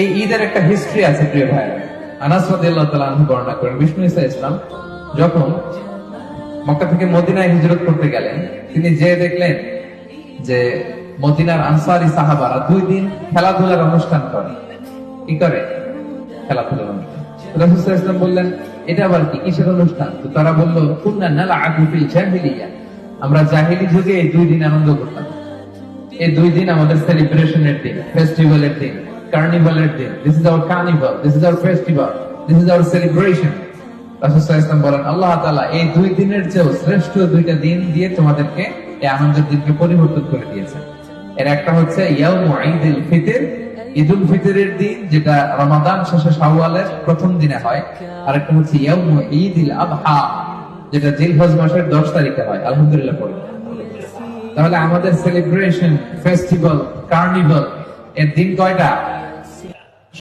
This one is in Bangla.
এই ঈদের একটা হিস্ট্রি আছে প্রিয় ভাই। আনাস রাদিয়াল্লাহু তাআলা আনহু বর্ণনা করেন, বিষ্ণু ঈসা ইসলাম যখন মক্কা থেকে মদিনায় হিজরত করতে গেলেন, তিনি যে দেখলেন যে মদিনার আনসারী সাহাবারা 2 দিন খেলাধুলার অনুষ্ঠান করে। কি করে? খেলাধুলার অনুষ্ঠান। রাসূল সাল্লাল্লাহু আলাইহি ওয়াসাল্লাম বললেন, এটা আবার কি, কিসের অনুষ্ঠান? তো তারা বলল, কুননা নালআবু ফিল জাহিলিয়া, আমরা জাহিলি যুগে এই 2 দিন আনন্দ করতাম। এই 2 দিন আমাদের সেলিব্রেশনের দিন, ফেস্টিভ্যালের দিন, কার্নিভালের দিন। This is our carnival, this is our festival, this is our celebration. রাসূল সাল্লাল্লাহু আলাইহি ওয়াসাল্লাম বলেন, আল্লাহ তাআলা এই 2 দিনের চেয়েও শ্রেষ্ঠ 2টা দিন দিয়ে তোমাদেরকে এই আনন্দের দিনকে পরিবর্তন করে দিয়েছেন। এর একটা হচ্ছে ইয়াউমু ঈদুল ফিতর, ঈদুল ফিতরের দিন, যেটা রমাদান শেষে শাওয়ালের প্রথম দিনে হয়। আর একটা হচ্ছে ইয়াউমু ঈদুল আযহা, যেটা জিলহজ মাসের 10 তারিখে হয়। আলহামদুলিল্লাহ পড়ি। তাহলে আমাদের সেলিব্রেশন, ফেস্টিভ্যাল, কার্নিভাল এর দিন কয়টা?